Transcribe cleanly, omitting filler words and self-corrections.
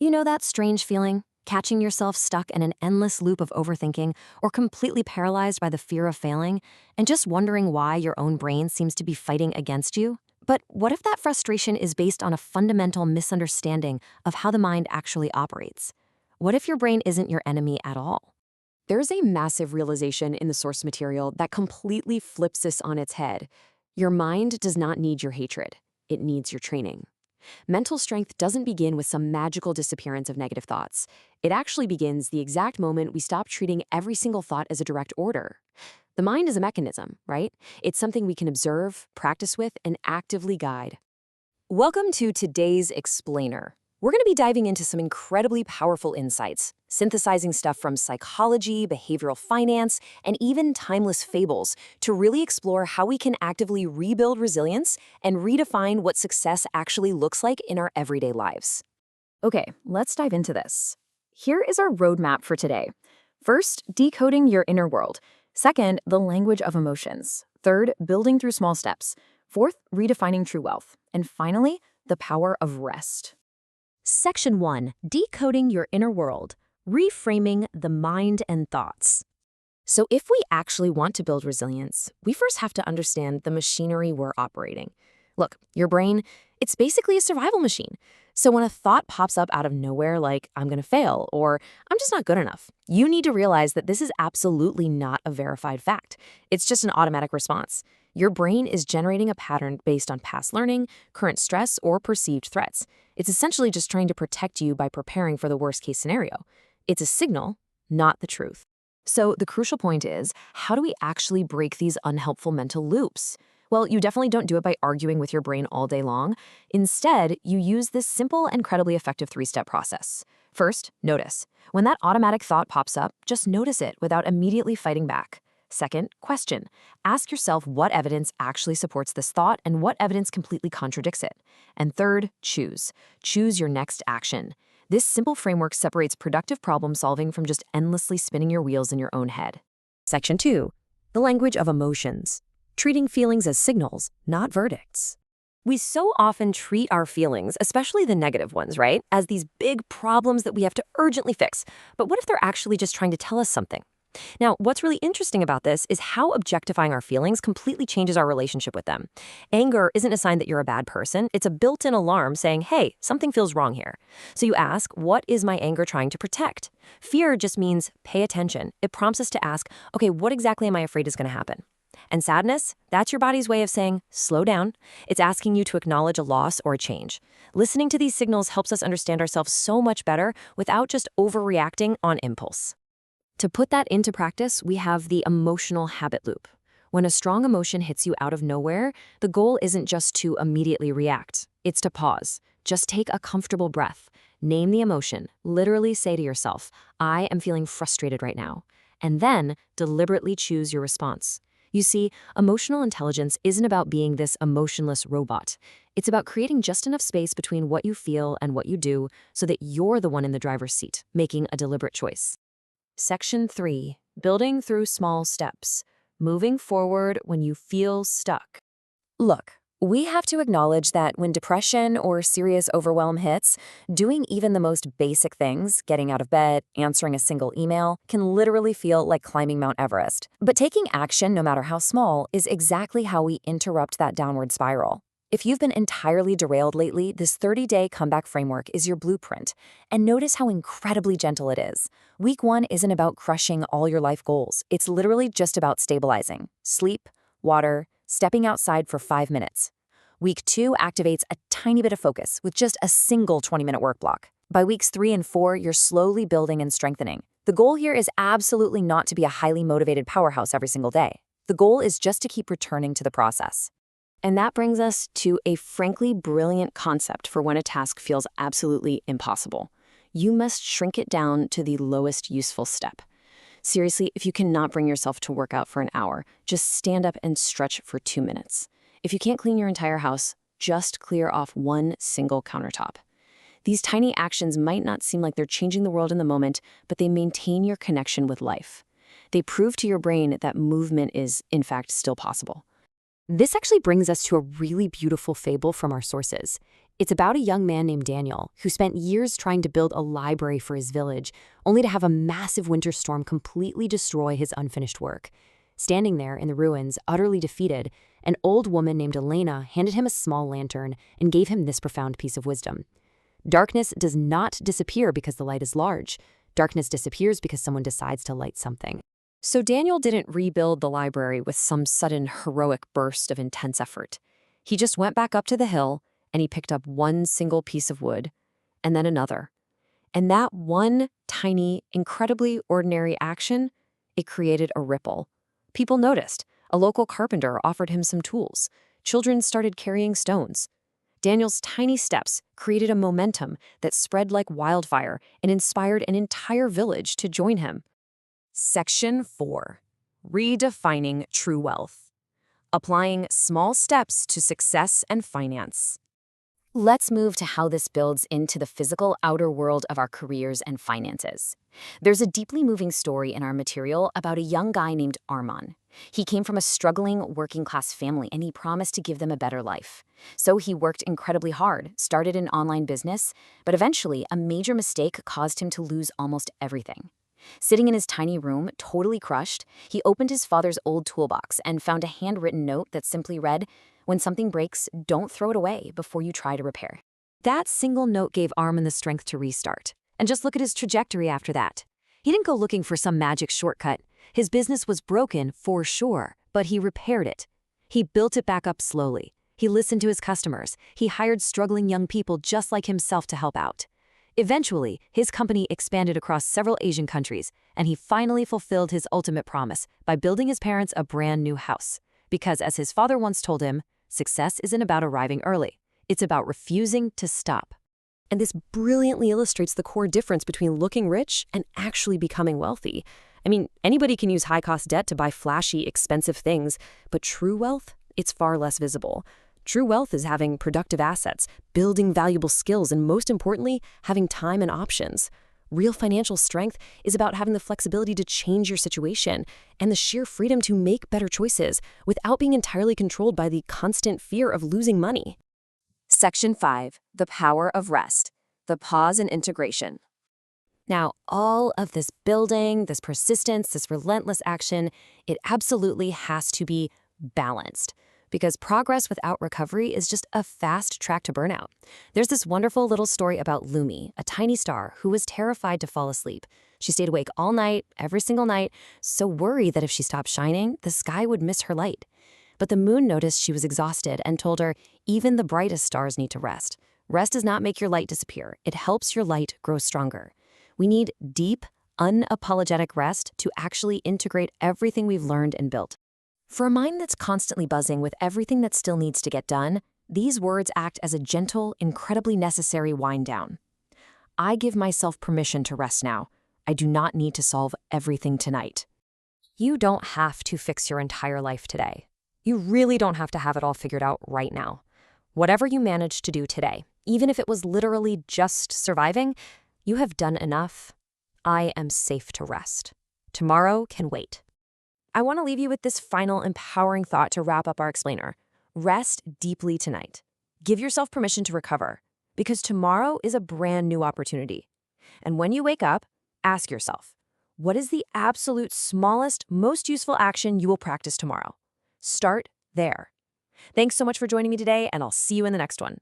You know that strange feeling? Catching yourself stuck in an endless loop of overthinking or completely paralyzed by the fear of failing and just wondering why your own brain seems to be fighting against you? But what if that frustration is based on a fundamental misunderstanding of how the mind actually operates? What if your brain isn't your enemy at all? There's a massive realization in the source material that completely flips this on its head. Your mind does not need your hatred. It needs your training. Mental strength doesn't begin with some magical disappearance of negative thoughts. It actually begins the exact moment we stop treating every single thought as a direct order. The mind is a mechanism, right? It's something we can observe, practice with, and actively guide. Welcome to today's Explainer. We're going to be diving into some incredibly powerful insights, synthesizing stuff from psychology, behavioral finance, and even timeless fables to really explore how we can actively rebuild resilience and redefine what success actually looks like in our everyday lives. Okay, let's dive into this. Here is our roadmap for today. First, decoding your inner world. Second, the language of emotions. Third, building through small steps. Fourth, redefining true wealth. And finally, the power of rest. Section 1. Decoding your inner world. Reframing the mind and thoughts. So if we actually want to build resilience, we first have to understand the machinery we're operating. Look, your brain, it's basically a survival machine. So when a thought pops up out of nowhere like, I'm going to fail, or I'm just not good enough, you need to realize that this is absolutely not a verified fact. It's just an automatic response. Your brain is generating a pattern based on past learning, current stress, or perceived threats. It's essentially just trying to protect you by preparing for the worst-case scenario. It's a signal, not the truth. So the crucial point is, how do we actually break these unhelpful mental loops? Well, you definitely don't do it by arguing with your brain all day long. Instead, you use this simple, incredibly effective three-step process. First, notice. When that automatic thought pops up, just notice it without immediately fighting back. Second, question. Ask yourself what evidence actually supports this thought and what evidence completely contradicts it. And third, choose. Choose your next action. This simple framework separates productive problem solving from just endlessly spinning your wheels in your own head. Section 2. The language of emotions. Treating feelings as signals, not verdicts. We so often treat our feelings, especially the negative ones, right, as these big problems that we have to urgently fix. But what if they're actually just trying to tell us something? Now, what's really interesting about this is how objectifying our feelings completely changes our relationship with them. Anger isn't a sign that you're a bad person. It's a built-in alarm saying, hey, something feels wrong here. So you ask, what is my anger trying to protect? Fear just means pay attention. It prompts us to ask, okay, what exactly am I afraid is going to happen? And sadness, that's your body's way of saying, slow down. It's asking you to acknowledge a loss or a change. Listening to these signals helps us understand ourselves so much better without just overreacting on impulse. To put that into practice, we have the emotional habit loop. When a strong emotion hits you out of nowhere, the goal isn't just to immediately react. It's to pause. Just take a comfortable breath. Name the emotion. Literally say to yourself, I am feeling frustrated right now. And then deliberately choose your response. You see, emotional intelligence isn't about being this emotionless robot. It's about creating just enough space between what you feel and what you do so that you're the one in the driver's seat, making a deliberate choice. Section 3. Building through small steps. Moving forward when you feel stuck. Look, we have to acknowledge that when depression or serious overwhelm hits, doing even the most basic things, getting out of bed, answering a single email, can literally feel like climbing Mount Everest. But taking action, no matter how small, is exactly how we interrupt that downward spiral. If you've been entirely derailed lately, this 30-day comeback framework is your blueprint. And notice how incredibly gentle it is. Week 1 isn't about crushing all your life goals. It's literally just about stabilizing. Sleep, water, stepping outside for 5 minutes. Week 2 activates a tiny bit of focus with just a single 20-minute work block. By weeks 3 and 4, you're slowly building and strengthening. The goal here is absolutely not to be a highly motivated powerhouse every single day. The goal is just to keep returning to the process. And that brings us to a frankly brilliant concept for when a task feels absolutely impossible. You must shrink it down to the lowest useful step. Seriously, if you cannot bring yourself to work out for an hour, just stand up and stretch for 2 minutes. If you can't clean your entire house, just clear off one single countertop. These tiny actions might not seem like they're changing the world in the moment, but they maintain your connection with life. They prove to your brain that movement is, in fact, still possible. This actually brings us to a really beautiful fable from our sources. It's about a young man named Daniel who spent years trying to build a library for his village, only to have a massive winter storm completely destroy his unfinished work. Standing there in the ruins, utterly defeated, an old woman named Elena handed him a small lantern and gave him this profound piece of wisdom. Darkness does not disappear because the light is large. Darkness disappears because someone decides to light something. So Daniel didn't rebuild the library with some sudden heroic burst of intense effort. He just went back up to the hill and he picked up one single piece of wood and then another. And that one tiny, incredibly ordinary action, it created a ripple. People noticed. A local carpenter offered him some tools. Children started carrying stones. Daniel's tiny steps created a momentum that spread like wildfire and inspired an entire village to join him. Section 4. Redefining True Wealth. Applying small steps to success and finance. Let's move to how this builds into the physical outer world of our careers and finances. There's a deeply moving story in our material about a young guy named Arman. He came from a struggling working-class family and he promised to give them a better life. So he worked incredibly hard, started an online business, but eventually a major mistake caused him to lose almost everything. Sitting in his tiny room, totally crushed, he opened his father's old toolbox and found a handwritten note that simply read, "When something breaks, don't throw it away before you try to repair." That single note gave Arman the strength to restart. And just look at his trajectory after that. He didn't go looking for some magic shortcut. His business was broken, for sure, but he repaired it. He built it back up slowly. He listened to his customers. He hired struggling young people just like himself to help out. Eventually, his company expanded across several Asian countries, and he finally fulfilled his ultimate promise by building his parents a brand new house. Because as his father once told him, success isn't about arriving early. It's about refusing to stop. And this brilliantly illustrates the core difference between looking rich and actually becoming wealthy. I mean, anybody can use high-cost debt to buy flashy, expensive things, but true wealth, it's far less visible. True wealth is having productive assets, building valuable skills, and most importantly, having time and options. Real financial strength is about having the flexibility to change your situation and the sheer freedom to make better choices without being entirely controlled by the constant fear of losing money. Section 5. The Power of Rest. The Pause and Integration. Now, all of this building, this persistence, this relentless action, it absolutely has to be balanced. Because progress without recovery is just a fast track to burnout. There's this wonderful little story about Lumi, a tiny star who was terrified to fall asleep. She stayed awake all night, every single night, so worried that if she stopped shining, the sky would miss her light. But the moon noticed she was exhausted and told her, even the brightest stars need to rest. Rest does not make your light disappear. It helps your light grow stronger. We need deep, unapologetic rest to actually integrate everything we've learned and built. For a mind that's constantly buzzing with everything that still needs to get done, these words act as a gentle, incredibly necessary wind down. I give myself permission to rest now. I do not need to solve everything tonight. You don't have to fix your entire life today. You really don't have to have it all figured out right now. Whatever you manage to do today, even if it was literally just surviving, you have done enough. I am safe to rest. Tomorrow can wait. I want to leave you with this final empowering thought to wrap up our explainer. Rest deeply tonight. Give yourself permission to recover, because tomorrow is a brand new opportunity. And when you wake up, ask yourself, what is the absolute smallest, most useful action you will practice tomorrow? Start there. Thanks so much for joining me today, and I'll see you in the next one.